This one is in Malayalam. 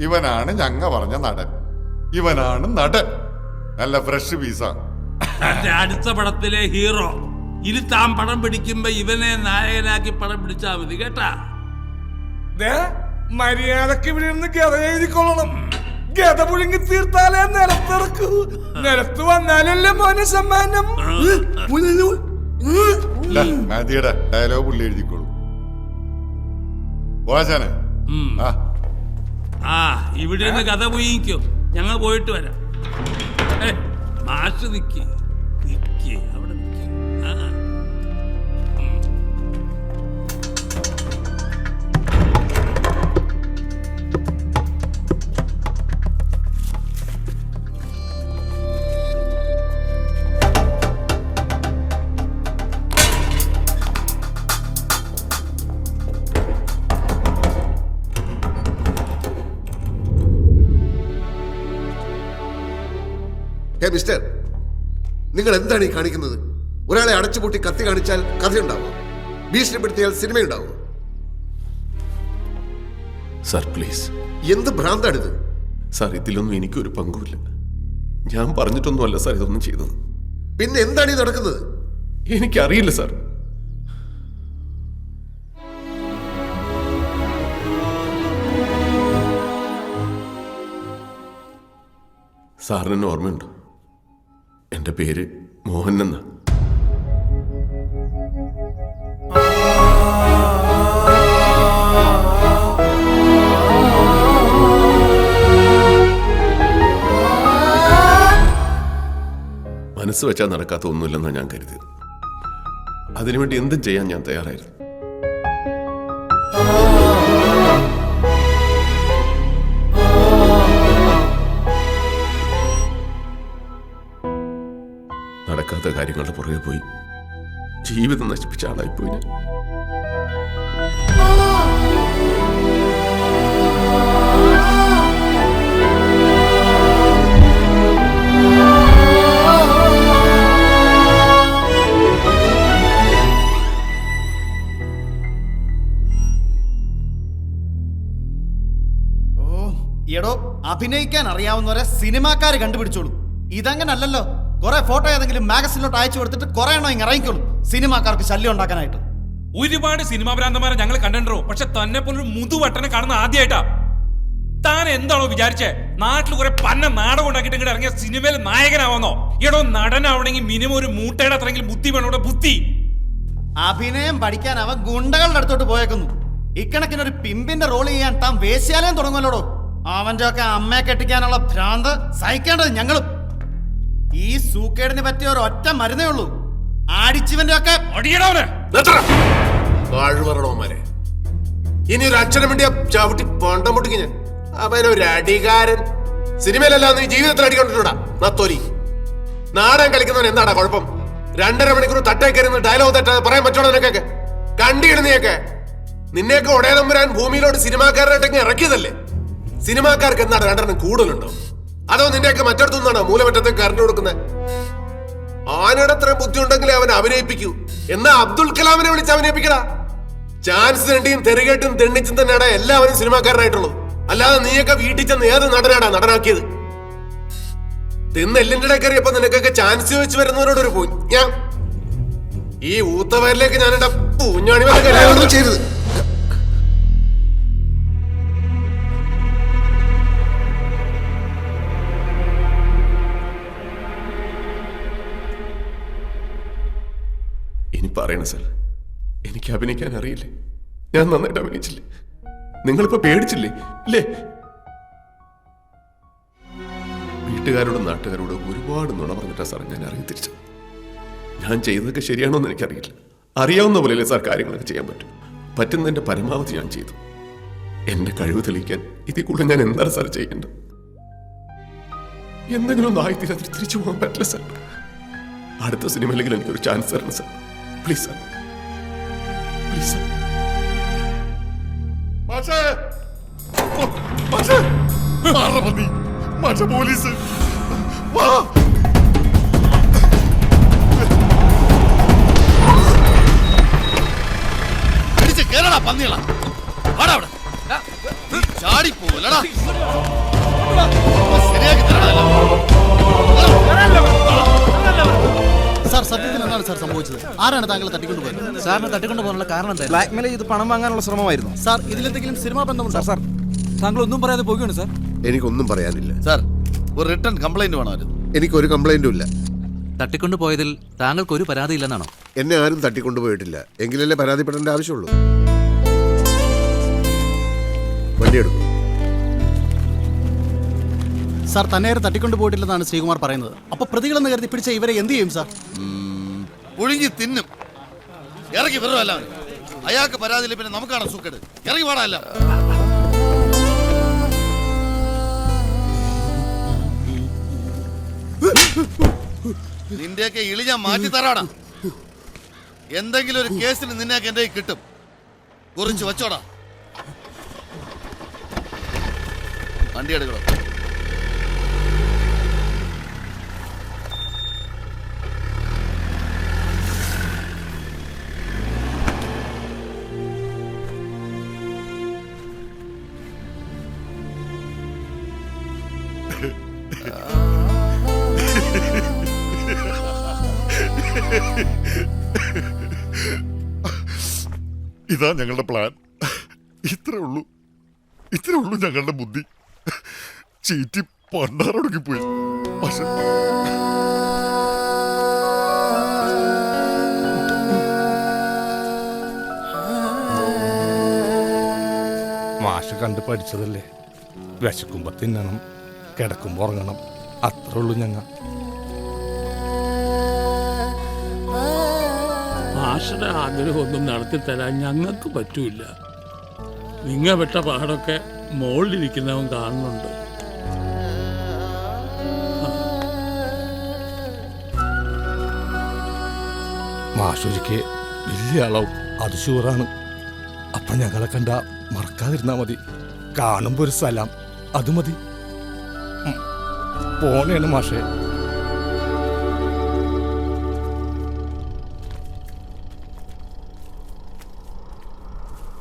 ഇവനാണ് ഞങ്ങ പറഞ്ഞ നടൻ. ഇവനാണ് നടൻ. നല്ല ഫ്രഷ് പീസാ. അടുത്ത പടത്തിലെ ഹീറോ. ഇനി താൻ പടം പിടിക്കുമ്പോ ഇവനെ നായകനാക്കി പടം പിടിച്ചാ മതി കേട്ടാ. മര്യാദക്ക് ഇവിടെ നിന്ന് ഗത എഴുതിക്കൊള്ളണം. ഗത പുഴുങ്ങി തീർത്താലേ നിലത്തിറക്കൂ. നിലത്ത് വന്നാലല്ലേ മോനെ സമ്മാനം. മതിയുടെ ഡയലോഗ് പുള്ളി എഴുതിക്കോളൂ. പോവാച്ചാനെ. ഇവിടെ നിന്ന് കഥ പോയിക്കോ. ഞങ്ങൾ പോയിട്ട് വരാം. മാഷ് നിക്ക് അവിടെ നിക്ക്. മിസ്റ്റർ, നിങ്ങൾ എന്താണ് ഈ കാണിക്കുന്നത്? ഒരാളെ അടച്ചുപൂട്ടി കത്തി കാണിച്ചാൽ കഥയുണ്ടാവോ? ഭീഷണിപ്പെടുത്തിയാൽ സിനിമയുണ്ടാവോ? Sir please. എന്ത് ഭ്രാന്താണിത്? സാർ ഇതിലൊന്നും എനിക്കൊരു പങ്കുമില്ല. ഞാൻ പറഞ്ഞിട്ടൊന്നുമല്ല സാർ ഇതൊന്നും ചെയ്തത്. പിന്നെ എന്താണ് ഈ നടക്കുന്നത്? എനിക്കറിയില്ല സാർ. സാറിന് ഓർമ്മയുണ്ടോ? എൻ്റെ പേര് മോഹൻ എന്ന. മനസ്സ് വെച്ചാൽ നടക്കാത്ത ഒന്നുമില്ലെന്നാണ് ഞാൻ കരുതിയത്. അതിനുവേണ്ടി എന്തും ചെയ്യാൻ ഞാൻ തയ്യാറായിരുന്നു. നടക്കാത്ത കാര്യങ്ങളുടെ പുറകെ പോയി ജീവിതം നശിപ്പിച്ച ആളായിപ്പോയി ഞാൻ. എടോ, അഭിനയിക്കാൻ അറിയാവുന്നവരെ സിനിമാക്കാര് കണ്ടുപിടിച്ചോളൂ. ഇതങ്ങനല്ലല്ലോ. കുറെ ഫോട്ടോ ഏതെങ്കിലും മാഗസിനിലോട്ട് അയച്ചു കൊടുത്തിട്ട് കുറെ എണ്ണം ഇങ്ങനെ ഇറങ്ങിക്കോളൂ സിനിമാക്കാർക്ക് ശല്യം ഉണ്ടാക്കാനായിട്ട്. ഒരുപാട് സിനിമാ ഭ്രാന്തന്മാരെ ഞങ്ങൾ കണ്ടോ, പക്ഷെ തന്നെ പോലൊരു മുതുവട്ടനെ കാണുന്ന ആദ്യമായിട്ടാ. താൻ എന്താണോ വിചാരിച്ചേ? നാട്ടിൽ കുറെ പന്ന നാടകം ഉണ്ടാക്കിയിട്ട് ഇങ്ങോട്ട് ഇറങ്ങിയ സിനിമയിൽ നായകനാവുന്നോ? എടോ, നടനാവണമെങ്കിൽ മിനിമം ഒരു മൂട്ടയുടെ അത്രയെങ്കിലും ബുദ്ധി വേണോ. ബുദ്ധി. അഭിനയം പഠിക്കാൻ അവൻ ഗുണ്ടകളുടെ അടുത്തോട്ട് പോയേക്കുന്നു. ഇക്കണക്കിനൊരു പിമ്പിന്റെ റോൾ ചെയ്യാൻ താൻ വേശ്യാലയം തുടങ്ങുമല്ലോടോ. അവന്റെ ഒക്കെ അമ്മയെ കെട്ടിക്കാനുള്ള ഭ്രാന്ത് സഹിക്കേണ്ടത് ഞങ്ങളും. ഈ സൂക്കേടിന് പറ്റിയ ഒരു ഒറ്റ മരുന്നേ ഉള്ളൂ. ആടിച്ചിവന്റെ ഒക്കെ ഇനി ഒരു അക്ഷരം വേണ്ടിയ ചവിട്ടി പണ്ടം പൊട്ടിക്ക് ഞാൻ. അവനൊരു അടികാരൻ. സിനിമയിലല്ല നീ ജീവിതത്തിൽ അടിക്കൊണ്ടിട്ടുണ്ടാ നത്തോലി. നാടൻ കളിക്കുന്നവൻ എന്താടാ കുഴപ്പം? 2.5 മണിക്കൂർ തട്ടേക്കരുന്ന് ഡയലോഗ് തെറ്റാതെ പറയാൻ പറ്റണോ നിനക്കൊക്കെ? കണ്ടിടുന്നയൊക്കെ നിന്നെയൊക്കെ ഉടയനം വരാൻ ഭൂമിയിലോട്ട് സിനിമാക്കാരനായിട്ടൊക്കെ ഇറക്കിയതല്ലേ? സിനിമാക്കാർക്ക് എന്താണ് 2 കൂടുതലുണ്ടോ? അതോ നിന്റെയൊക്കെ മറ്റടുത്തുനിന്നാണോ മൂലമറ്റത്തേക്ക് കറണ്ട് കൊടുക്കുന്നത്? ആനയുടെ അത്രയും ബുദ്ധി ഉണ്ടെങ്കിലേ അവൻ അഭിനയിപ്പിക്കൂ. എന്നാ അബ്ദുൽ കലാമിനെ വിളിച്ച് അഭിനയിപ്പിക്കടാ. ചാൻസ് തെണ്ടിയും തെറികേട്ടും തെണ്ണിച്ചും തന്നെയാണ് എല്ലാവരും സിനിമാക്കാരനായിട്ടുള്ളൂ. അല്ലാതെ നീയൊക്കെ വീട്ടിൽ ചെന്ന് ഏത് നടനാടാ നടനാക്കിയത്? തിന്ന് എല്ലിന്റെ കയറിയപ്പോ നിനക്കൊക്കെ ചാൻസ് ചോദിച്ചു വരുന്നവരോടൊരു പോയി ഞാൻ ഈ ഊത്തവയറിലേക്ക് ഞാൻ എന്റെ പൂഞ്ഞാണി ചെയ്തത്. ഇനി പറയണ സാർ, എനിക്ക് അഭിനയിക്കാൻ അറിയില്ലേ? ഞാൻ നന്നായിട്ട് അഭിനയിച്ചില്ലേ? നിങ്ങളിപ്പോ പേടിച്ചില്ലേ ഇല്ലേ? വീട്ടുകാരോടും നാട്ടുകാരോടും ഒരുപാട് നുണ പറഞ്ഞിട്ടാ സാർ ഞാൻ അറിയി തിരിച്ചത്. ഞാൻ ചെയ്തതൊക്കെ ശരിയാണോ എന്ന് എനിക്കറിയില്ല. അറിയാവുന്ന പോലെയല്ലേ സാർ കാര്യങ്ങളൊക്കെ ചെയ്യാൻ പറ്റും. പറ്റുന്നതിന്റെ പരമാവധി ഞാൻ ചെയ്തു. എന്റെ കഴിവ് തെളിയിക്കാൻ ഇതിൽ കൂടുതൽ ഞാൻ എന്താണ് സാർ ചെയ്യേണ്ടത്? എന്തെങ്കിലും ഒന്ന് ആയിത്തീരാതിൽ തിരിച്ചു പോകാൻ പറ്റില്ല സാർ. അടുത്ത സിനിമയിലെങ്കിലും എനിക്കൊരു ചാൻസ് തരണം sir. Please sir, please sir. Police Kerala പന്നികളാ. ചാടിപ്പോലടാ ശരിയാക്കി തരണല്ലോ. സാർ സത്യത്തിൽ എന്താണ് സാർ സംഭവിച്ചത്? ആരാണ് താങ്കൾ തട്ടിക്കൊണ്ടുപോയത്? സാറിന് തട്ടിക്കൊണ്ടു പോകാനുള്ള കാരണം എന്താ? ബ്ലാക്ക്മെയിൽ ചെയ്ത് പണം വാങ്ങാനുള്ള ശ്രമമായിരുന്നു. സാർ ഇതിലെന്തെങ്കിലും സിനിമാ ബന്ധമുണ്ടോ? സാർ താങ്കൾ ഒന്നും പറയാതെ പോകുകയാണ് സാർ. എനിക്കൊന്നും പറയാനില്ല. സാർ ഒരു റിട്ടേൺ കംപ്ലൈന്റ് വേണമായിരുന്നു. എനിക്കൊരു കംപ്ലൈന്റും ഇല്ല. തട്ടിക്കൊണ്ടുപോയതിൽ താങ്കൾക്ക് ഒരു പരാതിയില്ലെന്നാണോ? എന്നെ ആരും തട്ടിക്കൊണ്ടുപോയിട്ടില്ല. എങ്കിലല്ലേ പരാതിപ്പെടേണ്ട ആവശ്യമുള്ളൂ. വണ്ടി എടുക്കും. സാർ തന്നെ തട്ടിക്കൊണ്ടു പോയിട്ടില്ലെന്നാണ് ശ്രീകുമാർ പറയുന്നത്. അപ്പൊ പ്രതികളെന്ന് കരുതി പിടിച്ച ഇവരെ എന്ത് ചെയ്യും സാർ? പുഴുങ്ങി തിന്നും. ഇറങ്ങി വെറുമല്ല. അയാൾക്ക് പരാതിയില്ല, പിന്നെ നമുക്കാണ് സൂക്കേട്. ഇറങ്ങി പാടല്ല. നിന്റെയൊക്കെ ഇളി ഞാൻ മാറ്റി തരാടാ. എന്തെങ്കിലും ഒരു കേസിൽ നിന്നെയൊക്കെ എന്റെ കയ്യിൽ കിട്ടും. കുറിച്ച് വെച്ചോടാ. വണ്ടി എടുക്കണം. ഇതാ ഞങ്ങളുടെ പ്ലാൻ. ഇത്രേ ഉള്ളൂ ഞങ്ങളുടെ ബുദ്ധി. ചീറ്റി പണ്ടാറൊടുക്കിപ്പോയി. പക്ഷെ മാഷ് കണ്ട് പഠിച്ചതല്ലേ. വിശക്കുമ്പോ തിന്നണം, കിടക്കുമ്പോ ഉറങ്ങണം. അത്രേ ഉള്ളൂ ഞങ്ങൾ. മാഷയുടെ ആഗ്രഹമൊന്നും നടത്തി തരാൻ ഞങ്ങൾക്ക് പറ്റൂല. നിങ്ങ പെട്ട പാടൊക്കെ മുകളിലിരിക്കുന്നവൻ കാണുന്നുണ്ട്. മാഷൊരിക്ക് വലിയ അളവും അത് ഷുവറാണ്. അപ്പൊ ഞങ്ങളെ കണ്ട മറക്കാതിരുന്നാ മതി. കാണുമ്പോ ഒരു സലാം, അത് മതി. പോണേണ് മാഷേ.